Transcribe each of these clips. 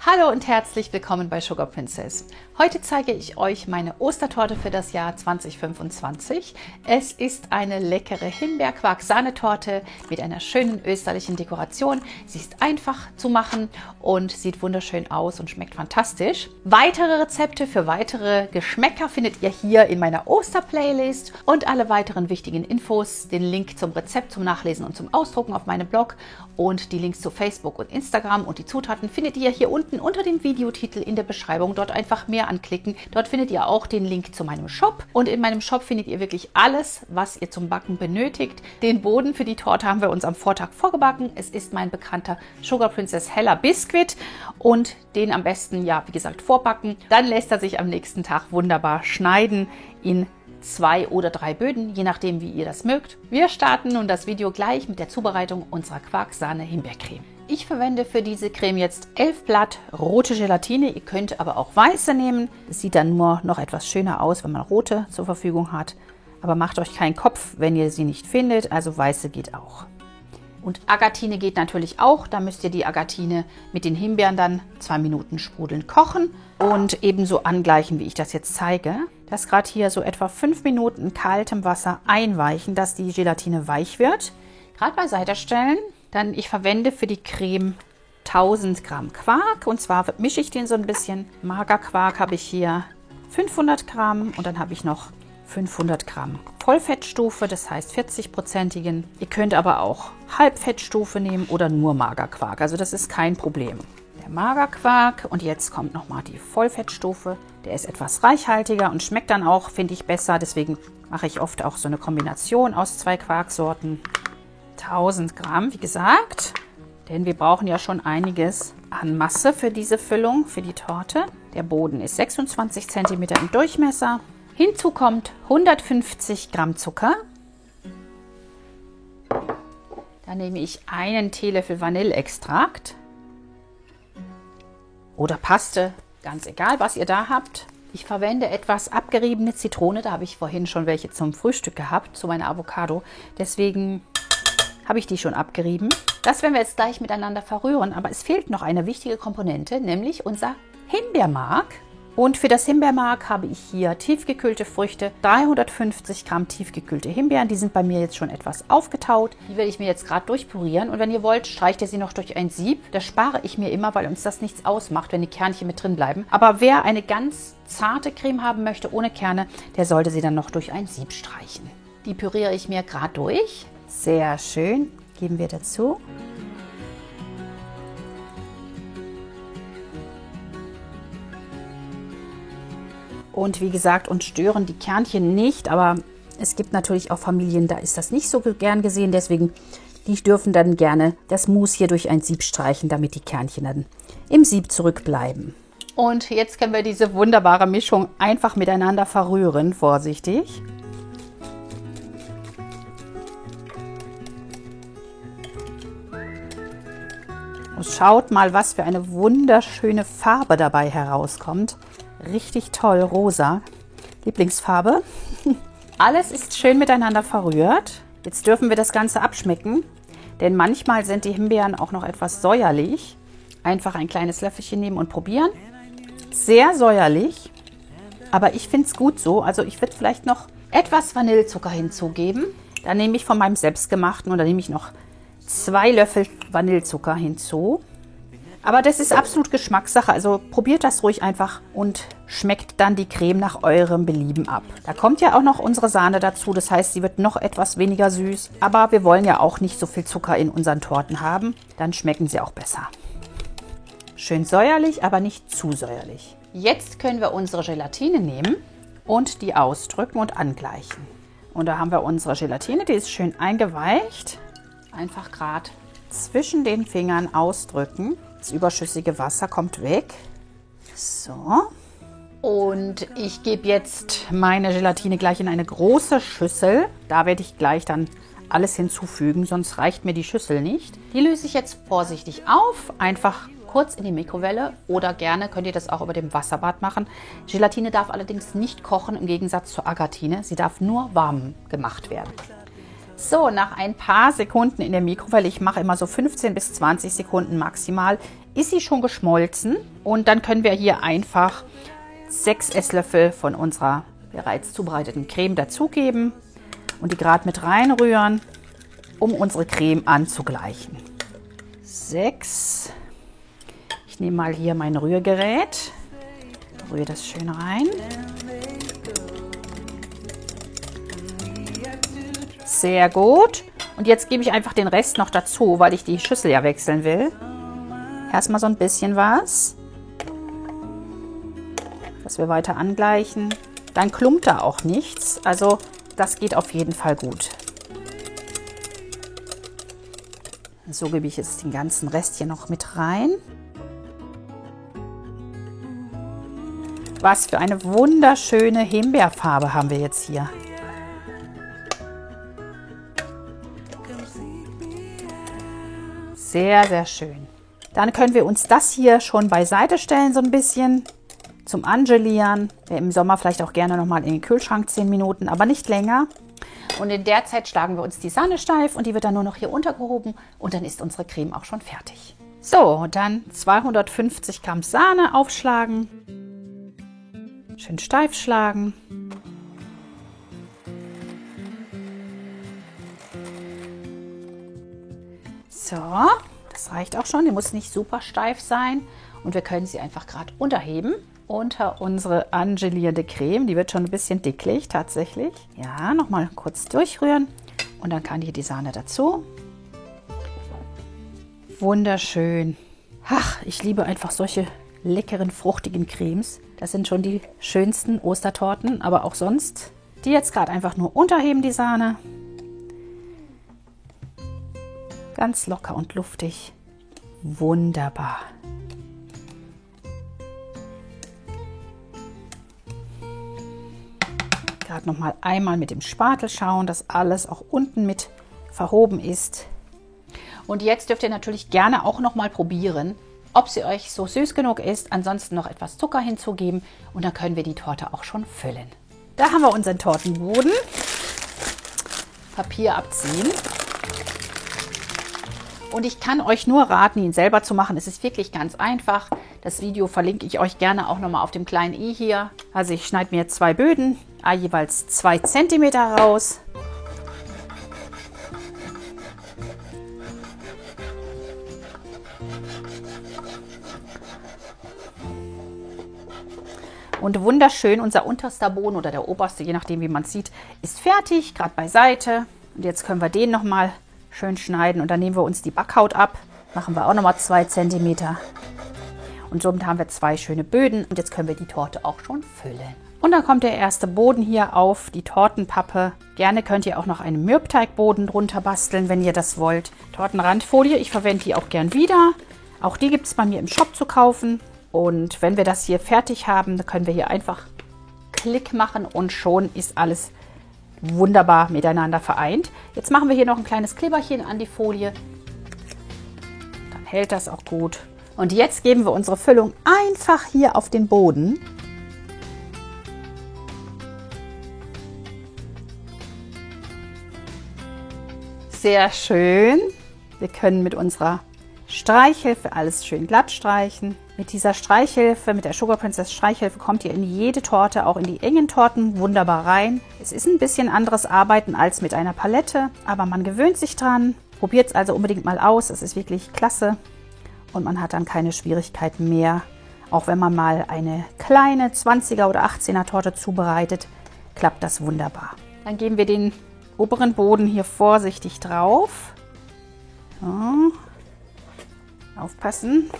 Hallo und herzlich willkommen bei Sugar Princess. Heute zeige ich euch meine Ostertorte für das Jahr 2025. Es ist eine leckere Himbeerquark-Sahnetorte mit einer schönen österlichen Dekoration. Sie ist einfach zu machen und sieht wunderschön aus und schmeckt fantastisch. Weitere Rezepte für weitere Geschmäcker findet ihr hier in meiner Oster-Playlist und alle weiteren wichtigen Infos, den Link zum Rezept zum Nachlesen und zum Ausdrucken auf meinem Blog und die Links zu Facebook und Instagram und die Zutaten findet ihr hier unten unter dem Videotitel in der Beschreibung. Dort einfach mehr anklicken. Dort findet ihr auch den Link zu meinem Shop. Und in meinem Shop findet ihr wirklich alles, was ihr zum Backen benötigt. Den Boden für die Torte haben wir uns am Vortag vorgebacken. Es ist mein bekannter Sugar Princess heller Biskuit und den am besten, ja, wie gesagt, vorbacken. Dann lässt er sich am nächsten Tag wunderbar schneiden in 2 oder 3 Böden, je nachdem, wie ihr das mögt. Wir starten nun das Video gleich mit der Zubereitung unserer Quark-Sahne-Himbeercreme. Ich verwende für diese Creme jetzt 11 Blatt rote Gelatine. Ihr könnt aber auch weiße nehmen. Es sieht dann nur noch etwas schöner aus, wenn man rote zur Verfügung hat. Aber macht euch keinen Kopf, wenn ihr sie nicht findet. Also weiße geht auch. Und Agatine geht natürlich auch. Da müsst ihr die Agatine mit den Himbeeren dann 2 Minuten sprudelnd kochen und ebenso angleichen, wie ich das jetzt zeige. Das gerade hier so etwa 5 Minuten in kaltem Wasser einweichen, dass die Gelatine weich wird. Gerade beiseite stellen. Dann ich verwende für die Creme 1000 Gramm Quark und zwar mische ich den so ein bisschen. Magerquark habe ich hier 500 Gramm und dann habe ich noch 500 Gramm Vollfettstufe, das heißt 40-prozentigen. Ihr könnt aber auch Halbfettstufe nehmen oder nur Magerquark, also das ist kein Problem. Der Magerquark und jetzt kommt nochmal die Vollfettstufe. Der ist etwas reichhaltiger und schmeckt dann auch, finde ich, besser. Deswegen mache ich oft auch so eine Kombination aus 2 Quarksorten. 1000 Gramm, wie gesagt, denn wir brauchen ja schon einiges an Masse für diese Füllung, für die Torte. Der Boden ist 26 cm im Durchmesser. Hinzu kommt 150 Gramm Zucker. Dann nehme ich einen Teelöffel Vanilleextrakt oder Paste, ganz egal, was ihr da habt. Ich verwende etwas abgeriebene Zitrone, da habe ich vorhin schon welche zum Frühstück gehabt, zu meiner Avocado. Deswegen habe ich die schon abgerieben. Das werden wir jetzt gleich miteinander verrühren, aber es fehlt noch eine wichtige Komponente, nämlich unser Himbeermark. Und für das Himbeermark habe ich hier tiefgekühlte Früchte, 350 Gramm tiefgekühlte Himbeeren. Die sind bei mir jetzt schon etwas aufgetaut. Die werde ich mir jetzt gerade durchpürieren. Und wenn ihr wollt, streicht ihr sie noch durch ein Sieb. Das spare ich mir immer, weil uns das nichts ausmacht, wenn die Kernchen mit drin bleiben. Aber wer eine ganz zarte Creme haben möchte, ohne Kerne, der sollte sie dann noch durch ein Sieb streichen. Die püriere ich mir gerade durch. Sehr schön. Geben wir dazu. Und wie gesagt, uns stören die Kernchen nicht, aber es gibt natürlich auch Familien, da ist das nicht so gern gesehen. Deswegen, die dürfen dann gerne das Mousse hier durch ein Sieb streichen, damit die Kernchen dann im Sieb zurückbleiben. Und jetzt können wir diese wunderbare Mischung einfach miteinander verrühren, vorsichtig. Und schaut mal, was für eine wunderschöne Farbe dabei herauskommt. Richtig toll, rosa. Lieblingsfarbe. Alles ist schön miteinander verrührt. Jetzt dürfen wir das Ganze abschmecken, denn manchmal sind die Himbeeren auch noch etwas säuerlich. Einfach ein kleines Löffelchen nehmen und probieren. Sehr säuerlich, aber ich finde es gut so. Also ich würde vielleicht noch etwas Vanillezucker hinzugeben. Dann nehme ich von meinem selbstgemachten und dann nehme ich noch 2 Löffel Vanillezucker hinzu. Aber das ist absolut Geschmackssache, also probiert das ruhig einfach und schmeckt dann die Creme nach eurem Belieben ab. Da kommt ja auch noch unsere Sahne dazu, das heißt, sie wird noch etwas weniger süß. Aber wir wollen ja auch nicht so viel Zucker in unseren Torten haben, dann schmecken sie auch besser. Schön säuerlich, aber nicht zu säuerlich. Jetzt können wir unsere Gelatine nehmen und die ausdrücken und angleichen. Und da haben wir unsere Gelatine, die ist schön eingeweicht. Einfach gerade zwischen den Fingern ausdrücken. Das überschüssige Wasser kommt weg. So. Und ich gebe jetzt meine Gelatine gleich in eine große Schüssel. Da werde ich gleich dann alles hinzufügen, sonst reicht mir die Schüssel nicht. Die löse ich jetzt vorsichtig auf. Einfach kurz in die Mikrowelle oder gerne könnt ihr das auch über dem Wasserbad machen. Gelatine darf allerdings nicht kochen, im Gegensatz zur Agatine. Sie darf nur warm gemacht werden. So, nach ein paar Sekunden in der Mikrowelle, ich mache immer so 15 bis 20 Sekunden maximal, ist sie schon geschmolzen. Und dann können wir hier einfach 6 Esslöffel von unserer bereits zubereiteten Creme dazugeben und die gerade mit reinrühren, um unsere Creme anzugleichen. 6. Ich nehme mal hier mein Rührgerät, rühre das schön rein. Sehr gut. Und jetzt gebe ich einfach den Rest noch dazu, weil ich die Schüssel ja wechseln will. Erstmal so ein bisschen was, dass wir weiter angleichen. Dann klumpt da auch nichts. Also das geht auf jeden Fall gut. So gebe ich jetzt den ganzen Rest hier noch mit rein. Was für eine wunderschöne Himbeerfarbe haben wir jetzt hier. Sehr, sehr schön. Dann können wir uns das hier schon beiseite stellen, so ein bisschen zum Angelieren. Im Sommer vielleicht auch gerne nochmal in den Kühlschrank 10 Minuten, aber nicht länger. Und in der Zeit schlagen wir uns die Sahne steif und die wird dann nur noch hier untergehoben und dann ist unsere Creme auch schon fertig. So, dann 250 Gramm Sahne aufschlagen. Schön steif schlagen. So, das reicht auch schon. Die muss nicht super steif sein. Und wir können sie einfach gerade unterheben unter unsere angelierende Creme. Die wird schon ein bisschen dicklich tatsächlich. Ja, nochmal kurz durchrühren. Und dann kann hier die Sahne dazu. Wunderschön. Ach, ich liebe einfach solche leckeren, fruchtigen Cremes. Das sind schon die schönsten Ostertorten, aber auch sonst. Die jetzt gerade einfach nur unterheben, die Sahne. Ganz locker und luftig. Wunderbar. Gerade noch mal einmal mit dem Spatel schauen, dass alles auch unten mit verhoben ist. Und jetzt dürft ihr natürlich gerne auch noch mal probieren, ob sie euch so süß genug ist. Ansonsten noch etwas Zucker hinzugeben und dann können wir die Torte auch schon füllen. Da haben wir unseren Tortenboden. Papier abziehen. Und ich kann euch nur raten, ihn selber zu machen. Es ist wirklich ganz einfach. Das Video verlinke ich euch gerne auch nochmal auf dem kleinen i hier. Also ich schneide mir 2 Böden, jeweils 2 cm raus. Und wunderschön, unser unterster Boden oder der oberste, je nachdem wie man es sieht, ist fertig, gerade beiseite. Und jetzt können wir den nochmal schön schneiden und dann nehmen wir uns die Backhaut ab. Machen wir auch nochmal 2 cm. Und somit haben wir 2 schöne Böden und jetzt können wir die Torte auch schon füllen. Und dann kommt der erste Boden hier auf die Tortenpappe. Gerne könnt ihr auch noch einen Mürbteigboden drunter basteln, wenn ihr das wollt. Tortenrandfolie, ich verwende die auch gern wieder. Auch die gibt es bei mir im Shop zu kaufen. Und wenn wir das hier fertig haben, dann können wir hier einfach Klick machen und schon ist alles wunderbar miteinander vereint. Jetzt machen wir hier noch ein kleines Kleberchen an die Folie. Dann hält das auch gut. Und jetzt geben wir unsere Füllung einfach hier auf den Boden. Sehr schön. Wir können mit unserer Streichhilfe alles schön glatt streichen. Mit dieser Streichhilfe, mit der Sugar Princess Streichhilfe, kommt ihr in jede Torte, auch in die engen Torten, wunderbar rein. Es ist ein bisschen anderes Arbeiten als mit einer Palette, aber man gewöhnt sich dran. Probiert es also unbedingt mal aus, es ist wirklich klasse und man hat dann keine Schwierigkeiten mehr. Auch wenn man mal eine kleine 20er oder 18er Torte zubereitet, klappt das wunderbar. Dann geben wir den oberen Boden hier vorsichtig drauf. So. Aufpassen.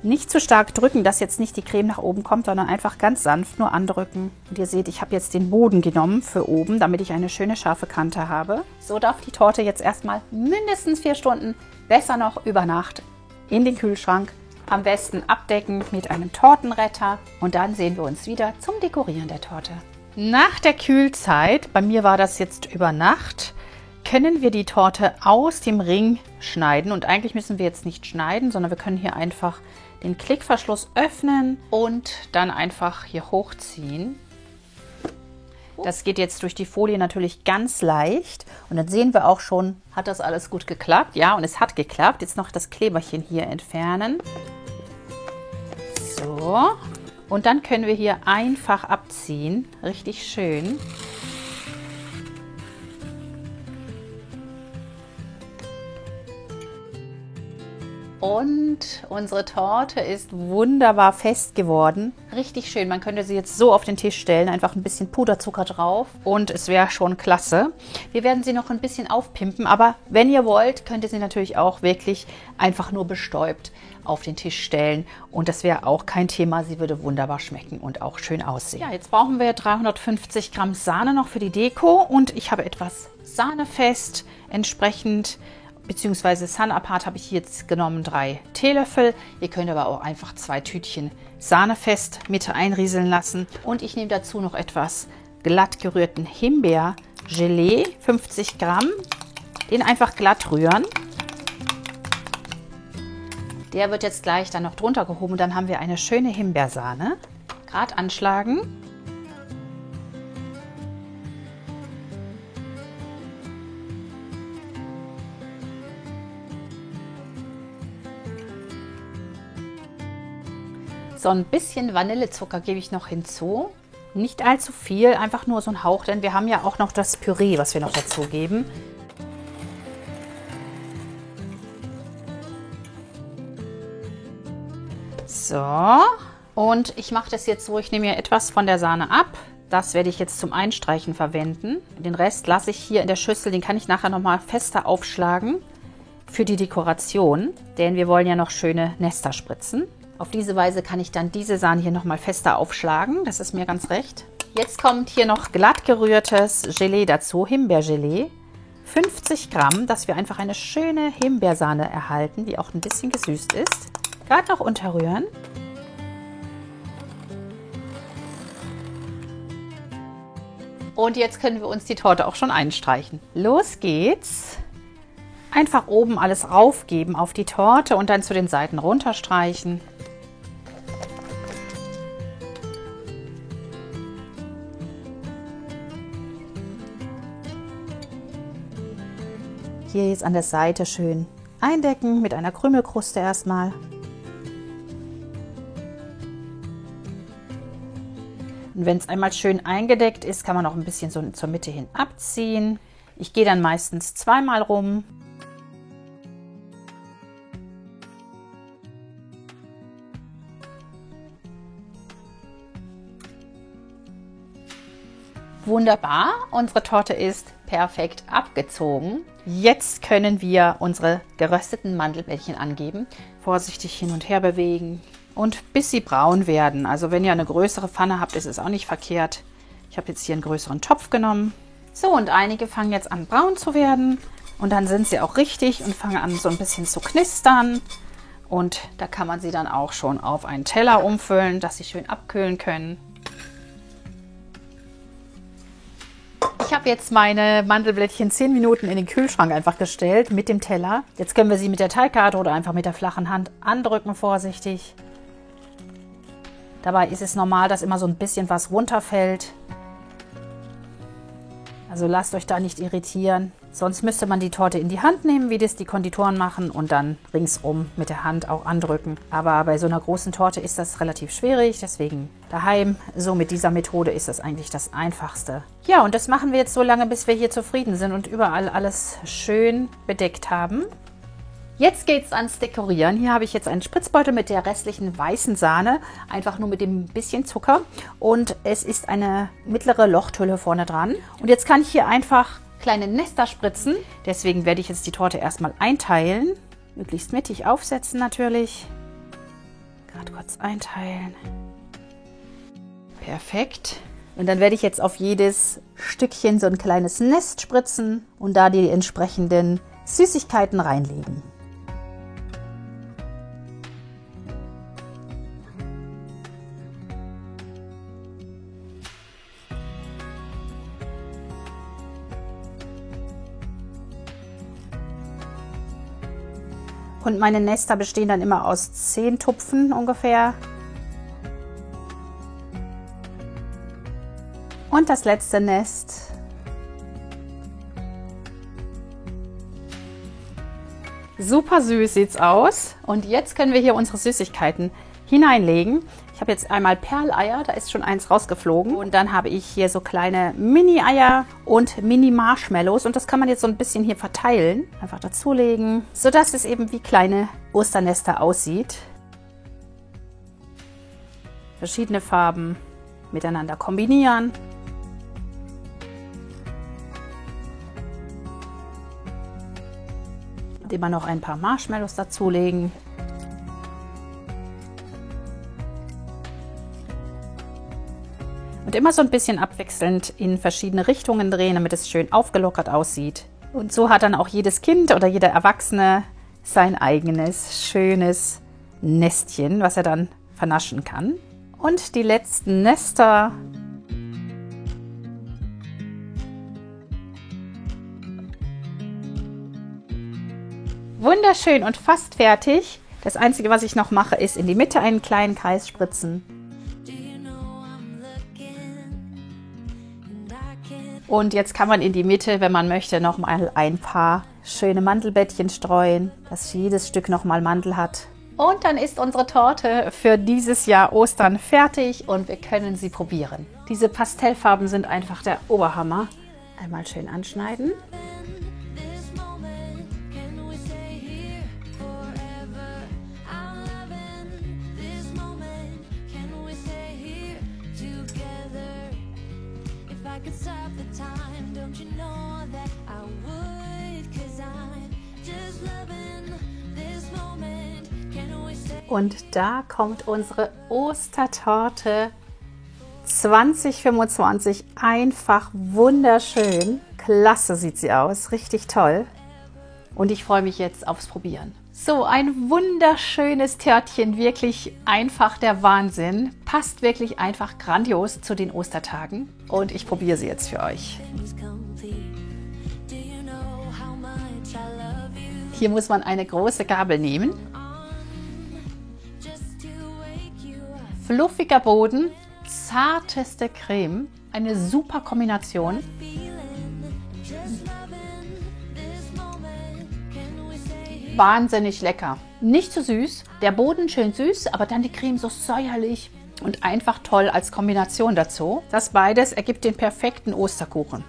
Nicht zu stark drücken, dass jetzt nicht die Creme nach oben kommt, sondern einfach ganz sanft nur andrücken. Und ihr seht, ich habe jetzt den Boden genommen für oben, damit ich eine schöne scharfe Kante habe. So darf die Torte jetzt erstmal mindestens 4 Stunden, besser noch über Nacht, in den Kühlschrank. Am besten abdecken mit einem Tortenretter und dann sehen wir uns wieder zum Dekorieren der Torte. Nach der Kühlzeit, bei mir war das jetzt über Nacht, können wir die Torte aus dem Ring schneiden. Und eigentlich müssen wir jetzt nicht schneiden, sondern wir können hier einfach den Klickverschluss öffnen und dann einfach hier hochziehen. Das geht jetzt durch die Folie natürlich ganz leicht. Und dann sehen wir auch schon, hat das alles gut geklappt? Ja, und es hat geklappt. Jetzt noch das Kleberchen hier entfernen. So. Und dann können wir hier einfach abziehen. Richtig schön. Und unsere Torte ist wunderbar fest geworden. Richtig schön. Man könnte sie jetzt so auf den Tisch stellen. Einfach ein bisschen Puderzucker drauf. Und es wäre schon klasse. Wir werden sie noch ein bisschen aufpimpen. Aber wenn ihr wollt, könnt ihr sie natürlich auch wirklich einfach nur bestäubt auf den Tisch stellen. Und das wäre auch kein Thema. Sie würde wunderbar schmecken und auch schön aussehen. Ja, jetzt brauchen wir 350 Gramm Sahne noch für die Deko. Und ich habe etwas sahnefest entsprechend. Beziehungsweise Sun Apart habe ich jetzt genommen 3 Teelöffel. Ihr könnt aber auch einfach 2 Tütchen sahnefest mit einrieseln lassen. Und ich nehme dazu noch etwas glatt gerührten Himbeergelee, 50 Gramm. Den einfach glatt rühren. Der wird jetzt gleich dann noch drunter gehoben. Und dann haben wir eine schöne Himbeersahne. Gerade anschlagen. So ein bisschen Vanillezucker gebe ich noch hinzu. Nicht allzu viel, einfach nur so ein Hauch, denn wir haben ja auch noch das Püree, was wir noch dazu geben. So, und ich mache das jetzt so, ich nehme hier etwas von der Sahne ab. Das werde ich jetzt zum Einstreichen verwenden. Den Rest lasse ich hier in der Schüssel, den kann ich nachher nochmal fester aufschlagen für die Dekoration, denn wir wollen ja noch schöne Nester spritzen. Auf diese Weise kann ich dann diese Sahne hier nochmal fester aufschlagen. Das ist mir ganz recht. Jetzt kommt hier noch glatt gerührtes Gelee dazu, Himbeergelee. 50 Gramm, dass wir einfach eine schöne Himbeersahne erhalten, die auch ein bisschen gesüßt ist. Gerade noch unterrühren. Und jetzt können wir uns die Torte auch schon einstreichen. Los geht's. Einfach oben alles raufgeben auf die Torte und dann zu den Seiten runterstreichen. Hier jetzt an der Seite schön eindecken mit einer Krümelkruste erstmal. Und wenn es einmal schön eingedeckt ist, kann man auch ein bisschen so zur Mitte hin abziehen. Ich gehe dann meistens zweimal rum. Wunderbar, unsere Torte ist perfekt abgezogen. Jetzt können wir unsere gerösteten Mandelblättchen angeben. Vorsichtig hin und her bewegen und bis sie braun werden. Also wenn ihr eine größere Pfanne habt, ist es auch nicht verkehrt. Ich habe jetzt hier einen größeren Topf genommen. So, und einige fangen jetzt an braun zu werden. Und dann sind sie auch richtig und fangen an so ein bisschen zu knistern. Und da kann man sie dann auch schon auf einen Teller umfüllen, dass sie schön abkühlen können. Ich habe jetzt meine Mandelblättchen 10 Minuten in den Kühlschrank einfach gestellt mit dem Teller. Jetzt können wir sie mit der Teigkarte oder einfach mit der flachen Hand andrücken, vorsichtig. Dabei ist es normal, dass immer so ein bisschen was runterfällt. Also lasst euch da nicht irritieren. Sonst müsste man die Torte in die Hand nehmen, wie das die Konditoren machen, und dann ringsum mit der Hand auch andrücken. Aber bei so einer großen Torte ist das relativ schwierig, deswegen daheim, so mit dieser Methode ist das eigentlich das Einfachste. Ja, und das machen wir jetzt so lange, bis wir hier zufrieden sind und überall alles schön bedeckt haben. Jetzt geht es ans Dekorieren. Hier habe ich jetzt einen Spritzbeutel mit der restlichen weißen Sahne, einfach nur mit dem bisschen Zucker. Und es ist eine mittlere Lochhülle vorne dran. Und jetzt kann ich hier einfach kleine Nester spritzen. Deswegen werde ich jetzt die Torte erstmal einteilen. Möglichst mittig aufsetzen natürlich. Gerade kurz einteilen. Perfekt. Und dann werde ich jetzt auf jedes Stückchen so ein kleines Nest spritzen und da die entsprechenden Süßigkeiten reinlegen. Und meine Nester bestehen dann immer aus 10 Tupfen ungefähr. Und das letzte Nest. Super süß sieht's aus. Und jetzt können wir hier unsere Süßigkeiten hineinlegen. Ich Ich habe jetzt einmal Perleier, da ist schon eins rausgeflogen. Und dann habe ich hier so kleine Mini-Eier und Mini-Marshmallows. Und das kann man jetzt so ein bisschen hier verteilen. Einfach dazulegen, sodass es eben wie kleine Osternester aussieht. Verschiedene Farben miteinander kombinieren. Und immer noch ein paar Marshmallows dazulegen. Und immer so ein bisschen abwechselnd in verschiedene Richtungen drehen, damit es schön aufgelockert aussieht. Und so hat dann auch jedes Kind oder jeder Erwachsene sein eigenes, schönes Nestchen, was er dann vernaschen kann. Und die letzten Nester. Wunderschön und fast fertig. Das Einzige, was ich noch mache, ist in die Mitte einen kleinen Kreis spritzen. Und jetzt kann man in die Mitte, wenn man möchte, noch mal ein paar schöne Mandelblättchen streuen, dass jedes Stück noch mal Mandel hat. Und dann ist unsere Torte für dieses Jahr Ostern fertig und wir können sie probieren. Diese Pastellfarben sind einfach der Oberhammer. Einmal schön anschneiden. Und da kommt unsere Ostertorte 2025. Einfach wunderschön. Klasse sieht sie aus. Richtig toll. Und ich freue mich jetzt aufs Probieren. So, ein wunderschönes Törtchen. Wirklich einfach der Wahnsinn. Passt wirklich einfach grandios zu den Ostertagen. Und ich probiere sie jetzt für euch. Hier muss man eine große Gabel nehmen. Fluffiger Boden, zarteste Creme, eine super Kombination. Wahnsinnig lecker. Nicht zu süß, der Boden schön süß, aber dann die Creme so säuerlich und einfach toll als Kombination dazu. Das beides ergibt den perfekten Osterkuchen.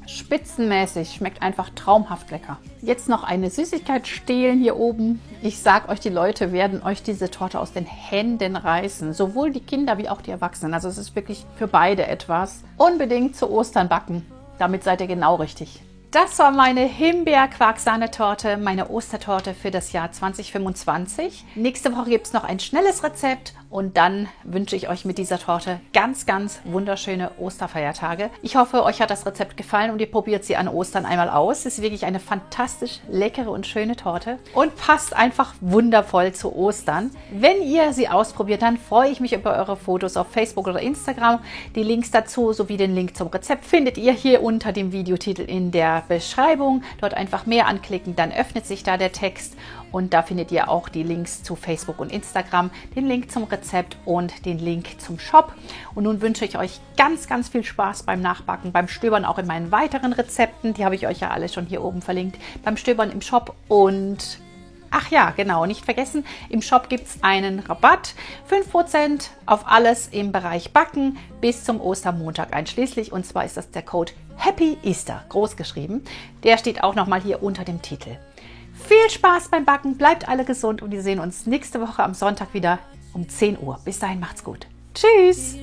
Spitzenmäßig, schmeckt einfach traumhaft lecker. Jetzt noch eine Süßigkeit stehlen hier oben. Ich sag euch, die Leute werden euch diese Torte aus den Händen reißen. Sowohl die Kinder wie auch die Erwachsenen. Also es ist wirklich für beide etwas. Unbedingt zu Ostern backen. Damit seid ihr genau richtig. Das war meine Himbeer-Quark-Sahnetorte, meine Ostertorte für das Jahr 2025. Nächste Woche gibt es noch ein schnelles Rezept und dann wünsche ich euch mit dieser Torte ganz, ganz wunderschöne Osterfeiertage. Ich hoffe, euch hat das Rezept gefallen und ihr probiert sie an Ostern einmal aus. Es ist wirklich eine fantastisch leckere und schöne Torte und passt einfach wundervoll zu Ostern. Wenn ihr sie ausprobiert, dann freue ich mich über eure Fotos auf Facebook oder Instagram. Die Links dazu sowie den Link zum Rezept findet ihr hier unter dem Videotitel in der Beschreibung. Dort einfach mehr anklicken, dann öffnet sich da der Text und da findet ihr auch die Links zu Facebook und Instagram, den Link zum Rezept und den Link zum Shop. Und nun wünsche ich euch ganz, ganz viel Spaß beim Nachbacken, beim Stöbern auch in meinen weiteren Rezepten. Die habe ich euch ja alle schon hier oben verlinkt. Beim Stöbern im Shop und ach ja, genau, nicht vergessen, im Shop gibt es einen Rabatt, 5% auf alles im Bereich Backen bis zum Ostermontag einschließlich. Und zwar ist das der Code Happy Easter, groß geschrieben. Der steht auch nochmal hier unter dem Titel. Viel Spaß beim Backen, bleibt alle gesund und wir sehen uns nächste Woche am Sonntag wieder um 10 Uhr. Bis dahin, macht's gut. Tschüss!